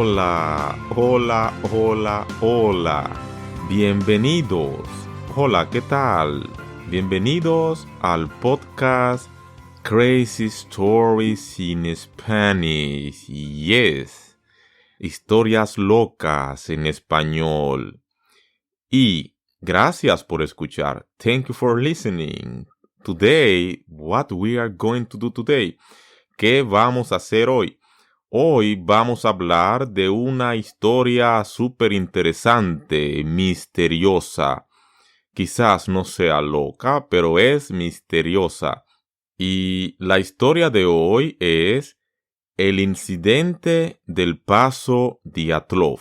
Hola, hola, hola, hola. Bienvenidos. Hola, ¿qué tal? Bienvenidos al podcast Crazy Stories in Spanish. Yes. Historias locas en español. Y gracias por escuchar. Thank you for listening. Today, what we are going to do today? ¿Qué vamos a hacer hoy? Hoy vamos a hablar de una historia súper interesante, misteriosa. Quizás no sea loca, pero es misteriosa. Y la historia de hoy es el incidente del paso Dyatlov.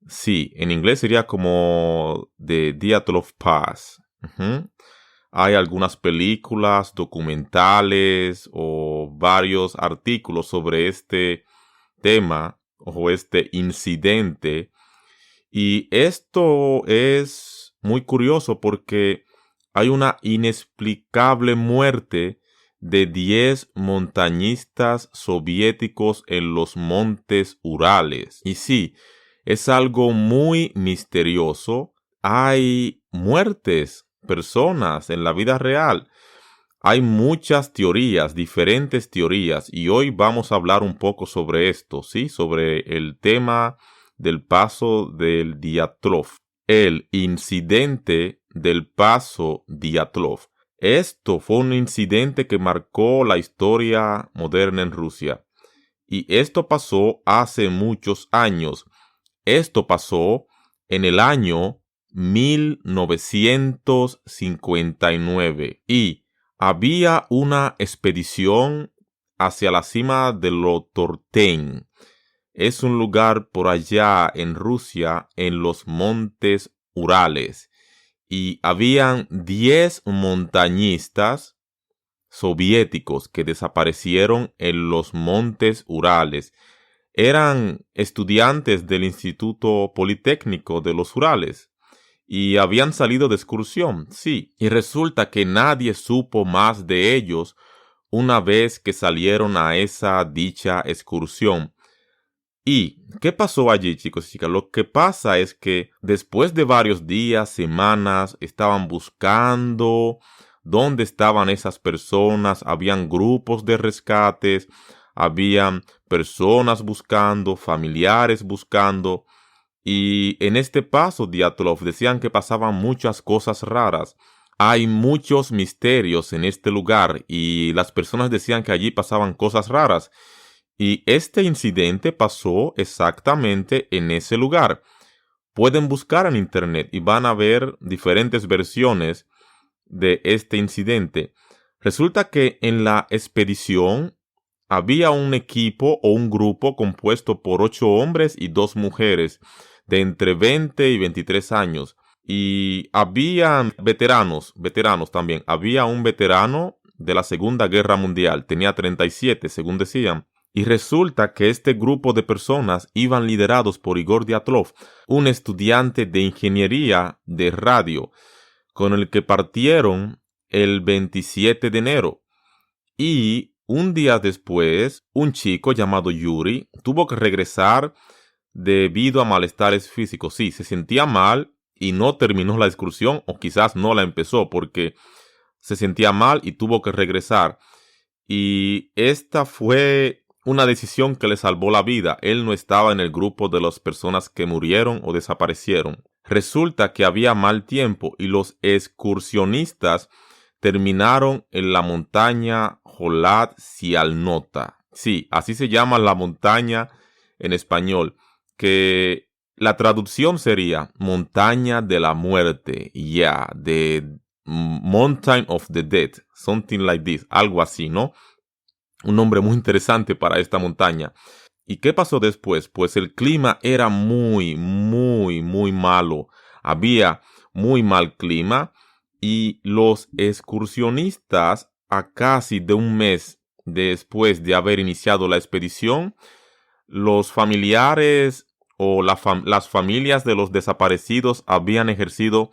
Sí, en inglés sería como The Dyatlov Pass. Hay algunas películas, documentales o varios artículos sobre este tema o este incidente. Y esto es muy curioso porque hay una inexplicable muerte de 10 montañistas soviéticos en los montes Urales. Y sí, es algo muy misterioso. Hay muertes, personas en la vida real. Hay muchas teorías, diferentes teorías, y hoy vamos a hablar un poco sobre esto, ¿sí? Sobre el tema del paso del Dyatlov, el incidente del paso Dyatlov. Esto fue un incidente que marcó la historia moderna en Rusia. Y esto pasó hace muchos años. Esto pasó en el año 1959 y había una expedición hacia la cima de Lotortein. Es un lugar por allá en Rusia, en los montes Urales. Y habían 10 montañistas soviéticos que desaparecieron en los montes Urales. Eran estudiantes del Instituto Politécnico de los Urales y habían salido de excursión, sí, y resulta que nadie supo más de ellos una vez que salieron a esa dicha excursión. ¿Y qué pasó allí, chicos y chicas? Lo que pasa es que después de varios días, semanas, estaban buscando dónde estaban esas personas. Habían grupos de rescates, habían personas buscando, familiares buscando. Y en este paso Dyatlov decían que pasaban muchas cosas raras. Hay muchos misterios en este lugar y las personas decían que allí pasaban cosas raras. Y este incidente pasó exactamente en ese lugar. Pueden buscar en internet y van a ver diferentes versiones de este incidente. Resulta que en la expedición había un equipo o un grupo compuesto por 8 hombres y 2 mujeres de entre 20 y 23 años. Y había veteranos también. Había un veterano de la Segunda Guerra Mundial, tenía 37, según decían. Y resulta que este grupo de personas iban liderados por Igor Dyatlov, un estudiante de ingeniería de radio, con el que partieron el 27 de enero. Y un día después, un chico llamado Yuri tuvo que regresar debido a malestares físicos. Sí, se sentía mal y no terminó la excursión, o quizás no la empezó porque se sentía mal y tuvo que regresar. Y esta fue una decisión que le salvó la vida. Él no estaba en el grupo de las personas que murieron o desaparecieron. Resulta que había mal tiempo y los excursionistas terminaron en la montaña Jolat Sialnota. Sí, así se llama la montaña en español, que la traducción sería montaña de la muerte. The Mountain of the Dead, something like this, algo así, ¿no? Un nombre muy interesante para esta montaña. ¿Y qué pasó después? Pues el clima era muy, muy, muy malo. Había muy mal clima y los excursionistas, a casi de un mes después de haber iniciado la expedición, los familiares o las familias de los desaparecidos habían ejercido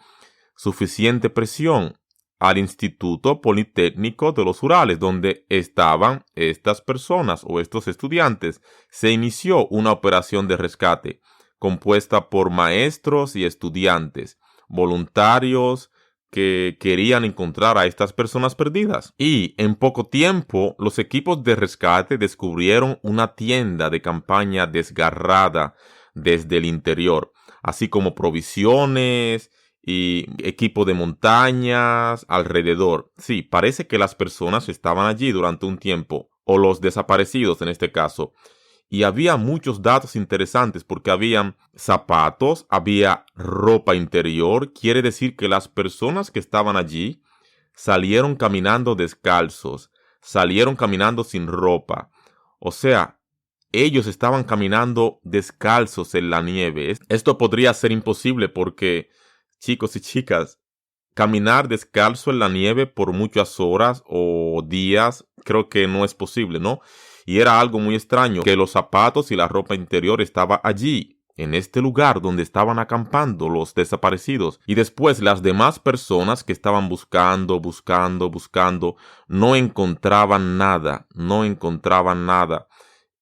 suficiente presión al Instituto Politécnico de los Urales, donde estaban estas personas o estos estudiantes. Se inició una operación de rescate compuesta por maestros y estudiantes, voluntarios que querían encontrar a estas personas perdidas. Y en poco tiempo, los equipos de rescate descubrieron una tienda de campaña desgarrada desde el interior, así como provisiones y equipo de montañas alrededor. Sí, parece que las personas estaban allí durante un tiempo, o los desaparecidos en este caso. Y había muchos datos interesantes porque habían zapatos, había ropa interior. Quiere decir que las personas que estaban allí salieron caminando descalzos, salieron caminando sin ropa. O sea, ellos estaban caminando descalzos en la nieve. Esto podría ser imposible porque, chicos y chicas, caminar descalzo en la nieve por muchas horas o días, creo que no es posible, ¿no? Y era algo muy extraño que los zapatos y la ropa interior estaba allí, en este lugar donde estaban acampando los desaparecidos. Y después las demás personas que estaban buscando, no encontraban nada.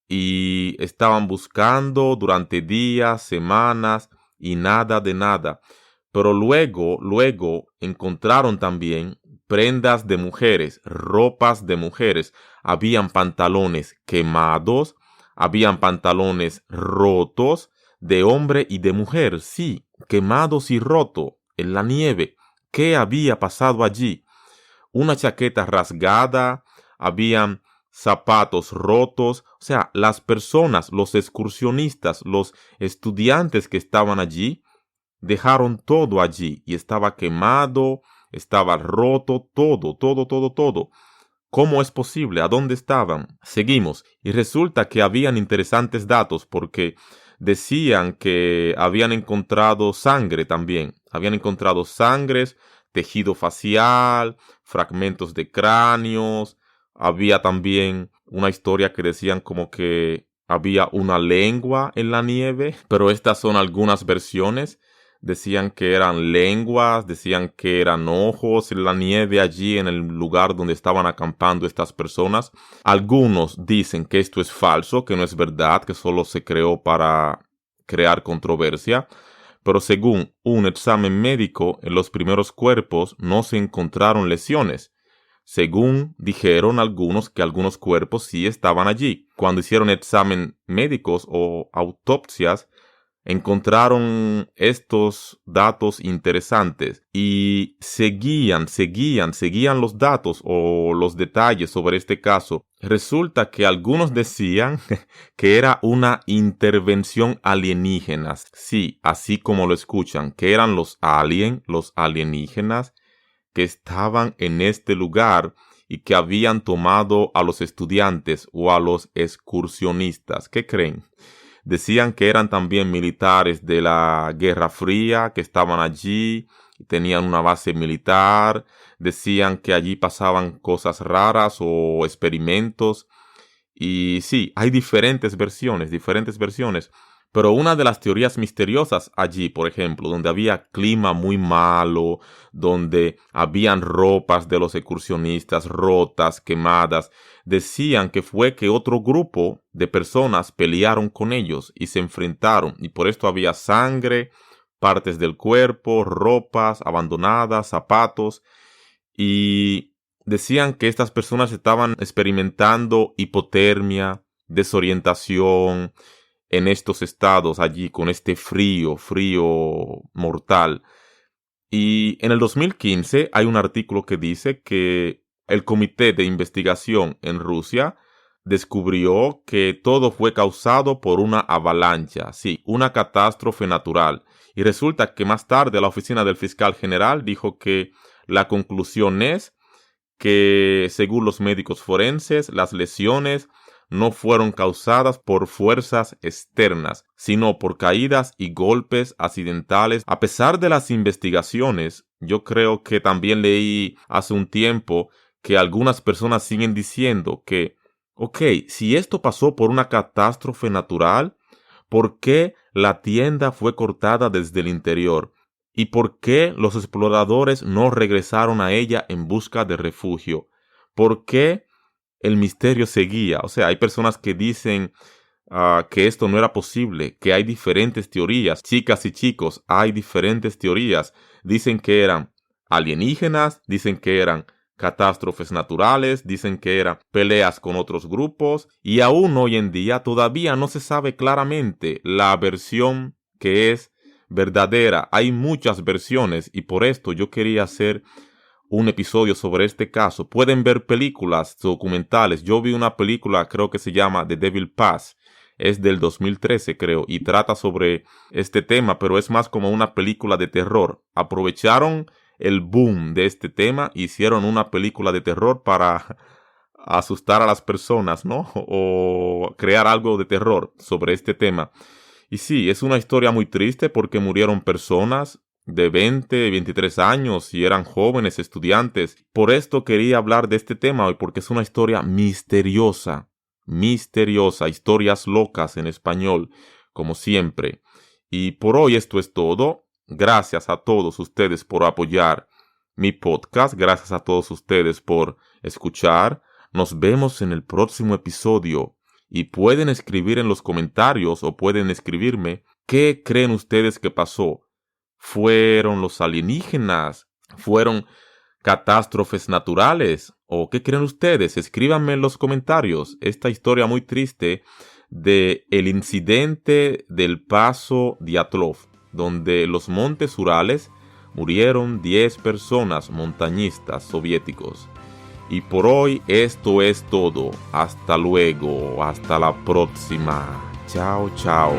Y estaban buscando durante días, semanas y nada de nada. Pero luego encontraron también prendas de mujeres, ropas de mujeres. Habían pantalones quemados, habían pantalones rotos de hombre y de mujer, sí, quemados y rotos en la nieve. ¿Qué había pasado allí? Una chaqueta rasgada, habían zapatos rotos. O sea, las personas, los excursionistas, los estudiantes que estaban allí, dejaron todo allí y estaba quemado, estaba roto, todo. ¿Cómo es posible? ¿A dónde estaban? Seguimos y resulta que habían interesantes datos porque decían que habían encontrado sangre también. Habían encontrado sangres, tejido facial, fragmentos de cráneos. Había también una historia que decían como que había una lengua en la nieve, pero estas son algunas versiones. Decían que eran lenguas, decían que eran ojos en la nieve allí en el lugar donde estaban acampando estas personas. Algunos dicen que esto es falso, que no es verdad, que solo se creó para crear controversia. Pero según un examen médico, en los primeros cuerpos no se encontraron lesiones. Según dijeron algunos que algunos cuerpos sí estaban allí. Cuando hicieron examen médicos o autopsias, encontraron estos datos interesantes y seguían los datos o los detalles sobre este caso. Resulta que algunos decían que era una intervención alienígena. Sí, así como lo escuchan, que eran los alienígenas que estaban en este lugar y que habían tomado a los estudiantes o a los excursionistas. ¿Qué creen? Decían que eran también militares de la Guerra Fría que estaban allí y tenían una base militar. Decían que allí pasaban cosas raras o experimentos. Y sí, hay diferentes versiones. Pero una de las teorías misteriosas allí, por ejemplo, donde había clima muy malo, donde habían ropas de los excursionistas rotas, quemadas, decían que fue que otro grupo de personas pelearon con ellos y se enfrentaron, y por esto había sangre, partes del cuerpo, ropas abandonadas, zapatos, y decían que estas personas estaban experimentando hipotermia, desorientación, en estos estados allí con este frío mortal. Y en el 2015 hay un artículo que dice que el Comité de Investigación en Rusia descubrió que todo fue causado por una avalancha, sí, una catástrofe natural. Y resulta que más tarde la oficina del fiscal general dijo que la conclusión es que, según los médicos forenses, las lesiones no fueron causadas por fuerzas externas, sino por caídas y golpes accidentales. A pesar de las investigaciones, yo creo que también leí hace un tiempo que algunas personas siguen diciendo que, si esto pasó por una catástrofe natural, ¿por qué la tienda fue cortada desde el interior? ¿Y por qué los exploradores no regresaron a ella en busca de refugio? ¿Por qué el misterio seguía? O sea, hay personas que dicen que esto no era posible, que hay diferentes teorías. Chicas y chicos, hay diferentes teorías. Dicen que eran alienígenas, dicen que eran catástrofes naturales, dicen que eran peleas con otros grupos, y aún hoy en día todavía no se sabe claramente la versión que es verdadera. Hay muchas versiones y por esto yo quería hacer un episodio sobre este caso. Pueden ver películas documentales. Yo vi una película, creo que se llama The Devil Pass. Es del 2013, creo, y trata sobre este tema, pero es más como una película de terror. Aprovecharon el boom de este tema, hicieron una película de terror para asustar a las personas, ¿no? O crear algo de terror sobre este tema. Y sí, es una historia muy triste porque murieron personas de 20, 23 años y eran jóvenes estudiantes. Por esto quería hablar de este tema hoy, porque es una historia misteriosa, historias locas en español, como siempre. Y por hoy esto es todo. Gracias a todos ustedes por apoyar mi podcast. Gracias a todos ustedes por escuchar. Nos vemos en el próximo episodio. Y pueden escribir en los comentarios o pueden escribirme qué creen ustedes que pasó. ¿Fueron los alienígenas? ¿Fueron catástrofes naturales? ¿O qué creen ustedes? Escríbanme en los comentarios esta historia muy triste de el incidente del paso Diatlov, donde los montes Urales murieron 10 personas montañistas soviéticos. Y por hoy esto es todo. Hasta luego. Hasta la próxima. Chao, chao.